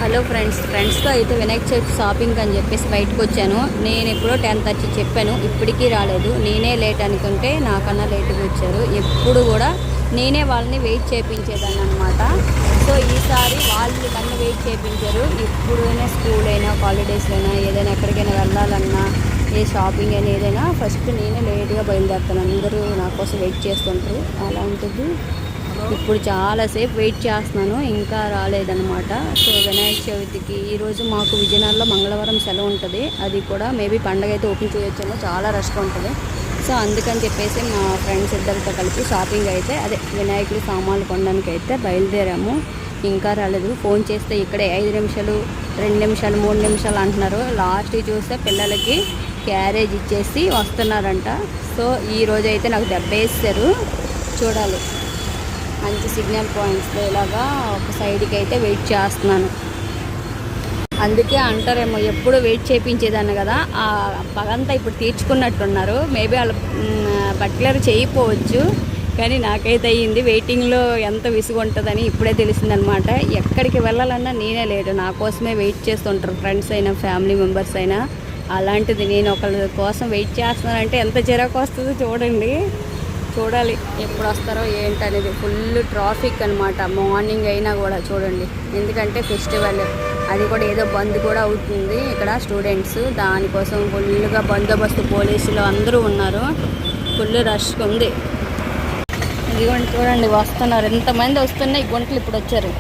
Hello ఫ్రెండ్స్తో అయితే Vinayaka Chavithi shopping అని చెప్పేసి బయటకు వచ్చాను. నేను ఎప్పుడో 10:30 చెప్పాను, ఇప్పటికీ రాలేదు. నేనే లేట్ అనుకుంటే నాకన్నా లేట్గా వచ్చారు. ఎప్పుడు కూడా నేనే వాళ్ళని వెయిట్ చేయించేదాన్ని అనమాట. సో ఈసారి వాళ్ళు నన్ను వెయిట్ చేయించారు. ఎప్పుడైనా స్కూల్ అయినా హాలిడేస్లో అయినా ఏదైనా ఎక్కడికైనా వెళ్ళాలన్నా ఏ షాపింగ్ అయినా ఏదైనా ఫస్ట్ నేనే లేట్గా బయలుదేరుతాను. అందరూ నా కోసం వెయిట్ చేస్తుంటారు. అలా ఉంటుంది. ఇప్పుడు చాలాసేపు వెయిట్ చేస్తున్నాను, ఇంకా రాలేదన్నమాట. సో వినాయక చవితికి ఈరోజు మాకు విజయనగరంలో మంగళవారం సెలవు ఉంటుంది. అది కూడా మేబీ పండగ అయితే ఓపెన్ చేయొచ్చేమో, చాలా రష్గా ఉంటుంది. సో అందుకని చెప్పేసి మా ఫ్రెండ్స్ ఇద్దరితో కలిసి షాపింగ్ అయితే అదే వినాయకుడి సామాన్లు కొనడానికి అయితే బయలుదేరాము. ఇంకా రాలేదు. ఫోన్ చేస్తే ఇక్కడే 5 నిమిషాలు 2 నిమిషాలు 3 నిమిషాలు అంటున్నారు. లాస్ట్కి చూస్తే పిల్లలకి క్యారేజ్ ఇచ్చేసి వస్తున్నారంట. సో ఈరోజు అయితే నాకు దెబ్బేస్తారు. చూడాలి. మంచి సిగ్నల్ పాయింట్స్లో ఇలాగా ఒక సైడ్కి అయితే వెయిట్ చేస్తున్నాను. అందుకే అంటారేమో ఎప్పుడు వెయిట్ చేయించేదాన్ని కదా, ఆ పగంతా ఇప్పుడు తీర్చుకున్నట్టున్నారు. మేబీ వాళ్ళు పర్టికులర్ చేయకపోవచ్చు, కానీ నాకైతే అయ్యింది. వెయిటింగ్లో ఎంత విసుగు ఉంటుందని ఇప్పుడే తెలిసిందనమాట. ఎక్కడికి వెళ్ళాలన్నా నేనే లేటు, నా కోసమే వెయిట్ చేస్తుంటారు ఫ్రెండ్స్ అయినా ఫ్యామిలీ మెంబర్స్ అయినా. అలాంటిది నేను ఒకళ్ళ కోసం వెయిట్ చేస్తున్నానంటే ఎంత చిరాకు వస్తుందో చూడండి. చూడాలి ఎప్పుడు వస్తారో ఏంటనేది. ఫుల్ ట్రాఫిక్ అనమాట మార్నింగ్ అయినా కూడా చూడండి. ఎందుకంటే ఫెస్టివల్ అది కూడా ఏదో బంద్ కూడా అవుతుంది ఇక్కడ స్టూడెంట్స్. దానికోసం ఫుల్గా బందోబస్తు పోలీసులు అందరూ ఉన్నారు. ఫుల్ రష్ ఉంది. ఇదిగోండి చూడండి వస్తున్నారు, ఎంతమంది వస్తున్నాయి. గుంటలు ఇప్పుడు వచ్చారు.